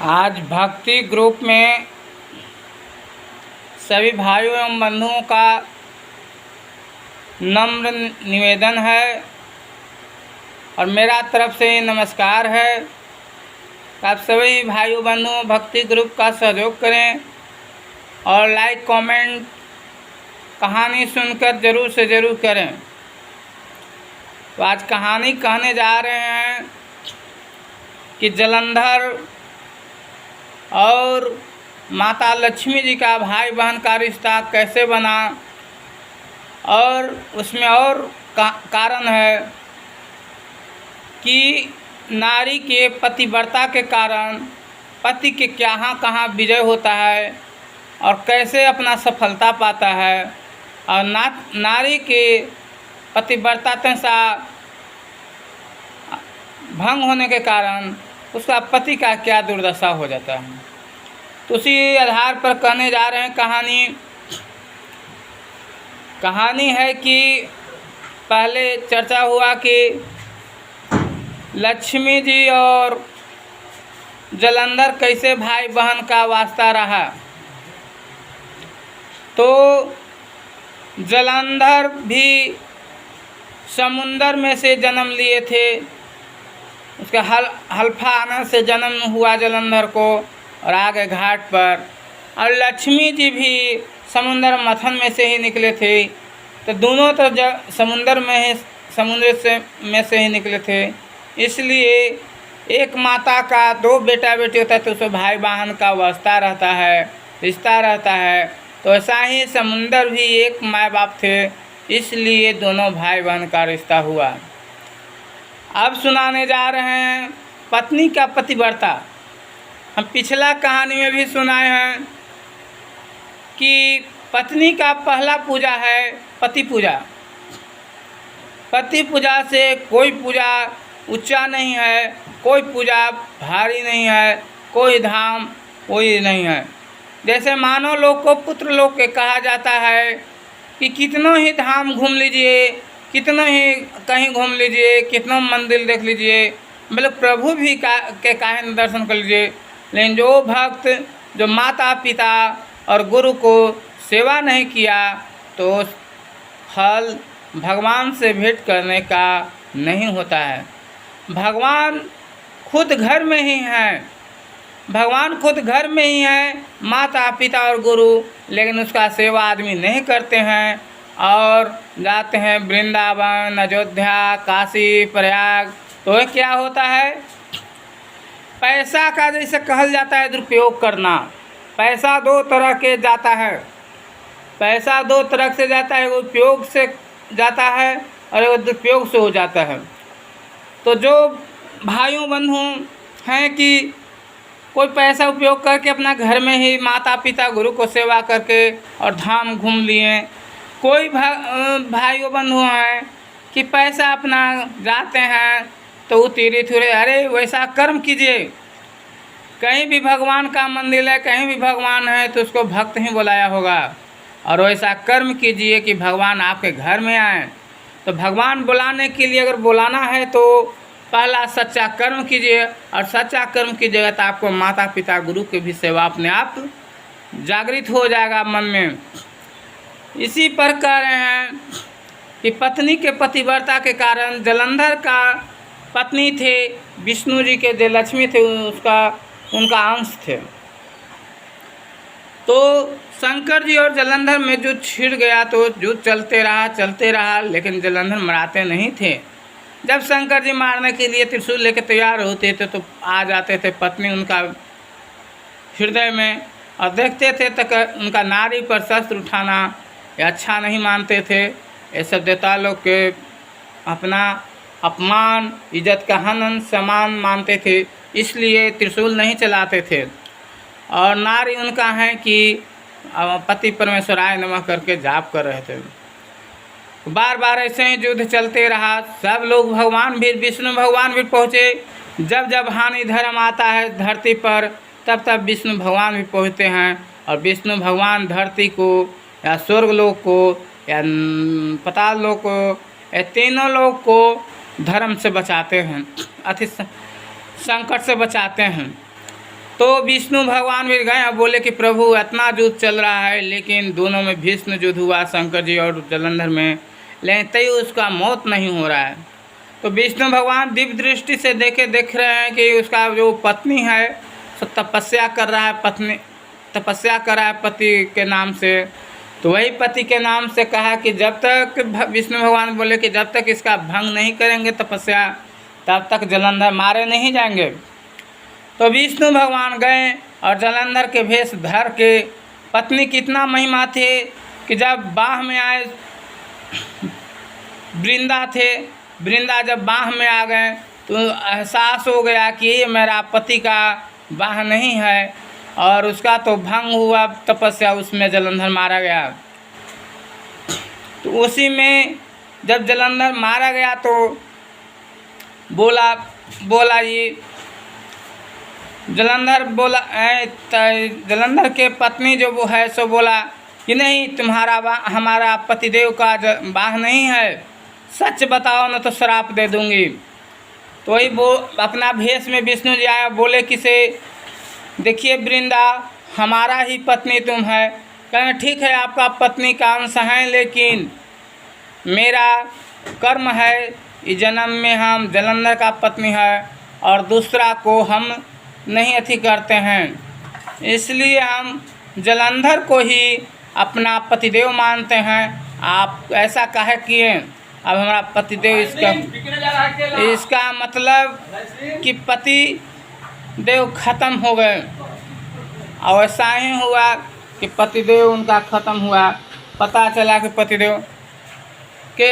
आज भक्ति ग्रुप में सभी भाइयों एवं बंधुओं का नम्र निवेदन है और मेरा तरफ से नमस्कार है। आप सभी भाइयों बंधुओं भक्ति ग्रुप का सहयोग करें और लाइक कमेंट कहानी सुनकर ज़रूर से ज़रूर करें। तो आज कहानी कहने जा रहे हैं कि जलंधर और माता लक्ष्मी जी का भाई बहन का रिश्ता कैसे बना और उसमें और कारण है कि नारी के पतिव्रता के कारण पति के कहाँ विजय होता है और कैसे अपना सफलता पाता है और नारी के पतिव्रता सा भंग होने के कारण उसका पति का क्या दुर्दशा हो जाता है। तो उसी आधार पर कहने जा रहे हैं कहानी है कि पहले चर्चा हुआ कि लक्ष्मी जी और जलंधर कैसे भाई बहन का वास्ता रहा। तो जलंधर भी समुंदर में से जन्म लिए थे, उसके हल्फा आने से जन्म हुआ जलंधर को और आगे घाट पर। और लक्ष्मी जी भी समुंदर मथन में से ही निकले थे, तो दोनों तो समुंदर में से ही निकले थे। इसलिए एक माता का दो बेटा बेटी होता है तो उसमें भाई बहन का वास्ता रहता है, रिश्ता रहता है। तो ऐसा ही समुंदर भी एक माँ बाप थे, इसलिए दोनों भाई बहन का रिश्ता हुआ। अब सुनाने जा रहे हैं पत्नी का पतिव्रता। हम पिछला कहानी में भी सुनाए हैं कि पत्नी का पहला पूजा है पति पूजा। पति पूजा से कोई पूजा ऊंचा नहीं है, कोई पूजा भारी नहीं है, कोई धाम कोई नहीं है। जैसे मानव लोग को पुत्र लोग के कहा जाता है कि कितनों ही धाम घूम लीजिए, कितनों ही कहीं घूम लीजिए, कितनों मंदिर देख लीजिए, मतलब प्रभु भी के काहे दर्शन कर लीजिए, लेकिन जो भक्त जो माता पिता और गुरु को सेवा नहीं किया तो फल भगवान से भेंट करने का नहीं होता है। भगवान खुद घर में ही हैं, भगवान खुद घर में ही हैं, माता पिता और गुरु, लेकिन उसका सेवा आदमी नहीं करते हैं और जाते हैं वृंदावन, अयोध्या, काशी, प्रयाग। तो ये क्या होता है, पैसा का जैसे कहल जाता है दुरुपयोग करना। पैसा दो तरह के जाता है, पैसा दो तरह से जाता है, उपयोग से जाता है और वो दुरुपयोग से हो जाता है। तो जो भाइयों बंधु हैं कि कोई पैसा उपयोग करके अपना घर में ही माता पिता गुरु को सेवा करके और धाम घूम लिए। कोई भाइयों बंधु हैं कि पैसा अपना जाते हैं तो तीर्थ अरे वैसा कर्म कीजिए। कहीं भी भगवान का मंदिर है, कहीं भी भगवान है तो उसको भक्त ही बुलाया होगा, और वैसा कर्म कीजिए कि भगवान आपके घर में आए। तो भगवान बुलाने के लिए अगर बुलाना है तो पहला सच्चा कर्म कीजिए, और सच्चा कर्म कीजिएगा तो आपको माता पिता गुरु की भी सेवा अपने आप जागृत हो जाएगा मन में। इसी पर कह रहे हैं कि पत्नी के पतिव्रता के कारण जलंधर का पत्नी थे विष्णु जी के, जो लक्ष्मी थे उनका अंश थे। तो शंकर जी और जलंधर में युद्ध छिड़ गया तो युद्ध चलते रहा, लेकिन जलंधर मराते नहीं थे। जब शंकर जी मारने के लिए त्रिशूल लेकर तैयार होते थे तो आ जाते थे पत्नी उनका हृदय में और देखते थे तक उनका नारी पर शस्त्र उठाना ये अच्छा नहीं मानते थे। ये सब देवता लोग के अपना अपमान, इज्जत का हनन समान मानते थे, इसलिए त्रिशूल नहीं चलाते थे। और नारी उनका है कि पति परमेश्वराय नमः करके जाप कर रहे थे। बार बार ऐसे ही युद्ध चलते रहा। सब लोग भगवान भी, विष्णु भगवान भी पहुँचे। जब हानि धर्म आता है धरती पर तब विष्णु भगवान भी पहुँचते हैं, और विष्णु भगवान धरती को या स्वर्ग लोक को या पाताल लोक को या तीनों लोग को धर्म से बचाते हैं, अति संकट से बचाते हैं। तो विष्णु भगवान भी गए और बोले कि प्रभु इतना युद्ध चल रहा है, लेकिन दोनों में भीष्म युद्ध हुआ शंकर जी और जलंधर में, लेकिन तय उसका मौत नहीं हो रहा है। तो विष्णु भगवान दिव्य दृष्टि से देख रहे हैं कि उसका जो पत्नी है सो तपस्या कर रहा है, तपस्या कर रहा है पति के नाम से। तो वही पति के नाम से कहा कि जब तक, विष्णु भगवान बोले कि जब तक इसका भंग नहीं करेंगे तपस्या, तब तक जलंधर मारे नहीं जाएंगे। तो विष्णु भगवान गए और जलंधर के भेष धर के, पत्नी की इतना महिमा थे कि जब बाह में आए, वृंदा जब बाह में आ गए तो एहसास हो गया कि ये मेरा पति का बाह नहीं है, और उसका तो भंग हुआ तपस्या, उसमें जलंधर मारा गया। तो उसी में जब जलंधर मारा गया तो बोला ये जलंधर बोला, जलंधर के पत्नी जो वो है सो बोला कि नहीं, तुम्हारा हमारा पतिदेव का बाह नहीं है, सच बताओ न तो श्राप दे दूंगी। तो वही वो अपना भेष में विष्णु जी आया, बोले किसे, देखिए वृंदा हमारा ही पत्नी तुम है। कहें ठीक है आपका पत्नी का अंश है, लेकिन मेरा कर्म है, इस जन्म में हम जलंधर का पत्नी है और दूसरा को हम नहीं अथी करते हैं, इसलिए हम जलंधर को ही अपना पतिदेव मानते हैं। आप ऐसा काहे किए, अब हमारा पतिदेव इसका मतलब कि पति देव खत्म हो गए। और ऐसा ही हुआ कि पतिदेव उनका खत्म हुआ, पता चला कि पतिदेव के